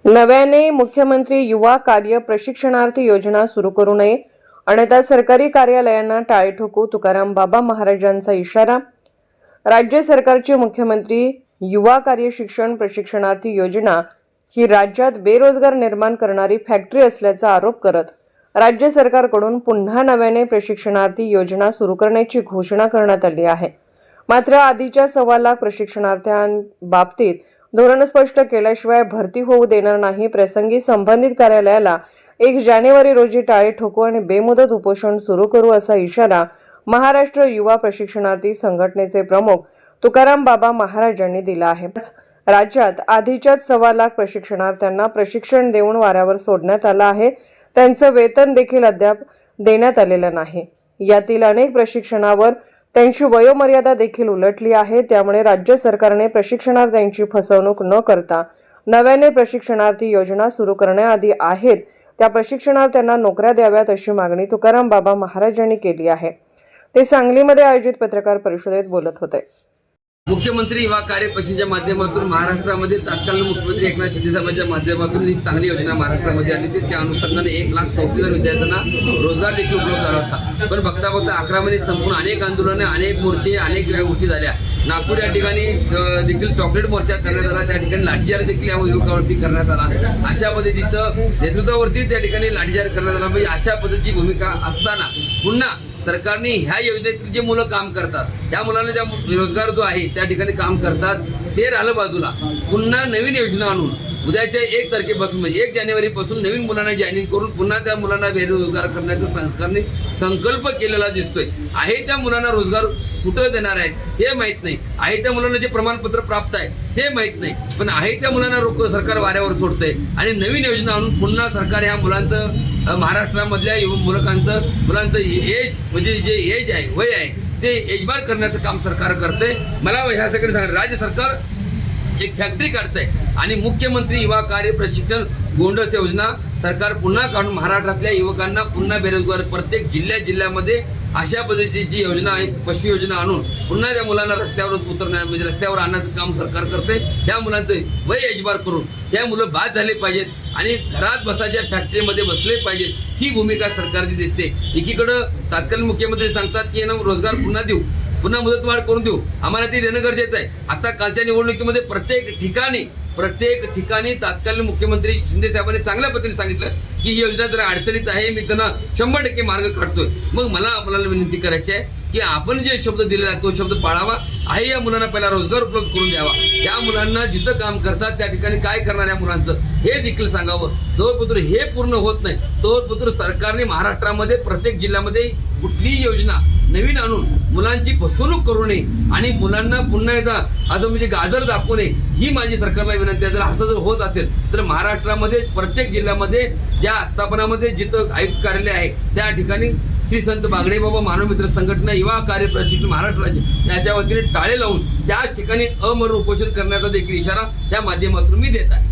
नव्याने मुख्यमंत्री युवा कार्य प्रशिक्षणार्थी योजना सुरू करू नये, अन्यथा सरकारी कार्यालयांना टाळे ठोकू, तुकाराम बाबा महाराजांचा इशारा। राज्य सरकारची मुख्यमंत्री युवा कार्य शिक्षण प्रशिक्षणार्थी योजना ही राज्यात बेरोजगार निर्माण करणारी फॅक्टरी असल्याचा आरोप करत राज्य सरकारकडून पुन्हा नव्याने प्रशिक्षणार्थी योजना सुरू करण्याची घोषणा करण्यात आली आहे। मात्र आधीच्या 1.25 लाख प्रशिक्षणार्थ्यांबाबतीत धोरण स्पष्ट केल्याशिवाय भरती होऊ देणार नाही। प्रसंगी संबंधित कार्यालयाला 1 जानेवारी रोजी टाळे ठोकू आणि बेमुदत उपोषण सुरू करू असा इशारा महाराष्ट्र युवा प्रशिक्षणार्थी संघटनेचे प्रमुख तुकाराम बाबा महाराजांनी दिला आहे। राज्यात आधीच्याच 1.25 लाख प्रशिक्षणार्थ्यांना प्रशिक्षण देऊन वाऱ्यावर सोडण्यात आलं आहे। त्यांचं वेतन देखील अद्याप देण्यात आलेलं नाही। यातील अनेक प्रशिक्षणावर त्यांची वयोमर्यादा देखील उलटली आहे। त्यामुळे राज्य सरकारने प्रशिक्षणार्थ्यांची फसवणूक न करता नव्याने प्रशिक्षणार्थी योजना सुरू करण्याआधी आहेत त्या प्रशिक्षणार्थ्यांना नोकऱ्या द्याव्यात अशी मागणी तुकाराम बाबा महाराजांनी केली आहे। ते सांगलीमध्ये आयोजित पत्रकार परिषदेत बोलत होते। मुख्यमंत्री युवा कार्य प्रशिक्षणाच्या माध्यमातून महाराष्ट्रामध्ये तत्कालीन मुख्यमंत्री एकनाथ शिंदे साहेबांच्या माध्यमातून एक चांगली योजना महाराष्ट्रामध्ये आली होती। त्या अनुषंगाने 1,37,000 विद्यार्थ्यांना रोजगार देखील उपलब्ध झाला होता। पण बघता 11 महिने संपूर्ण अनेक आंदोलने, अनेक मोर्चे, अनेक गोष्टी झाल्या। नागपूर या ठिकाणी देखील चॉकलेट मोर्चा करण्यात आला, त्या ठिकाणी लाठीचार्ज देखील या युवकावरती करण्यात आला। अशा पद्धतीचं नेतृत्वावरती त्या ठिकाणी लाठीचार्ज करण्यात आला। म्हणजे अशा पद्धतीची भूमिका असताना पुन्हा सरकारने ह्या योजनेतील जे मुलं काम करतात त्या मुलांना त्या रोजगार जो आहे त्या ठिकाणी काम करतात ते राहिलं बाजूला, पुन्हा नवीन योजना आणून उद्याच्या 1 तारखेपासून म्हणजे 1 जानेवारीपासून नवीन मुलांना जॉईनिंग करून पुन्हा त्या मुलांना बेरोजगार करण्याचा सरकारने संकल्प केलेला दिसतोय। आहे त्या मुलांना रोजगार कुठं देणार आहे हे माहीत नाही, आहे त्या मुलांना जे प्रमाणपत्र प्राप्त आहे ते माहीत नाही, पण आहे त्या मुलांना सरकार वाऱ्यावर सोडतंय आणि नवीन योजना आणून पुन्हा सरकार ह्या मुलांचं महाराष्ट्रामधल्या मुलांचं एज म्हणजे जे एज आहे, वय आहे ते एजबार करण्याचं काम सरकार करतंय। मला ह्या सगळं सांग राज्य सरकार एक फॅक्टरी काढतंय आणि मुख्यमंत्री युवा कार्य प्रशिक्षण गोंडस योजना सरकार पुन्हा काढून महाराष्ट्रातल्या युवकांना पुन्हा बेरोजगार प्रत्येक जिल्ह्यामध्ये अशा पद्धतीची जी योजना आहे पशु योजना आणून पुन्हा त्या मुलांना रस्त्यावर उतरण्या म्हणजे रस्त्यावर आणण्याचं काम सरकार करते। त्या मुलांचं वय एजबार करून त्या मुलं बाद झाले पाहिजेत आणि घरात बसायच्या फॅक्टरीमध्ये बसले पाहिजेत, ही भूमिका सरकारची दिसते। एकीकडं तत्कालीन मुख्यमंत्री सांगतात की नोकऱ्या पुन्हा देऊ, पुन्हा मुदतवाढ करून देऊ, आम्हाला ती देणं गरजेचं आहे। आता कालच्या निवडणुकीमध्ये प्रत्येक ठिकाणी तत्कालीन मुख्यमंत्री शिंदे साहेबांनी चांगल्या पद्धतीने सांगितलं की ही योजना जर अडचणीत आहे, मी त्यांना 100% मार्ग काढतोय। मग मला आपल्याला विनंती करायची आहे की आपण जे शब्द दिलेला आहे तो शब्द पाळावा। आहे या मुलांना पहिला रोजगार उपलब्ध करून द्यावा, त्या मुलांना जिथं काम करतात त्या ठिकाणी काय करणार या मुलांचं हे देखील सांगावं। तोपुत्र हे पूर्ण होत नाही तोपुत्र सरकारने महाराष्ट्रामध्ये प्रत्येक जिल्ह्यामध्ये कुठलीही योजना नवीन आणून मुलांची फसवणूक करू नये आणि मुलांना पुन्हा एकदा असं म्हणजे गाजर दाखवू नये, ही माझी सरकारला विनंती आहे। जर असं जर होत असेल तर महाराष्ट्रामध्ये प्रत्येक जिल्ह्यामध्ये ज्या आस्थापनामध्ये जिथं आयुक्त कार्यालय आहे त्या ठिकाणी श्री संत बागडे बाबा मानवमित्र संघटना युवा कार्य प्रशिक्षण महाराष्ट्र राज्य याच्या वतीने टाळे लावून त्या ठिकाणी अमरण उपोषण करण्याचा देखील इशारा त्या माध्यमातून मी देत आहे।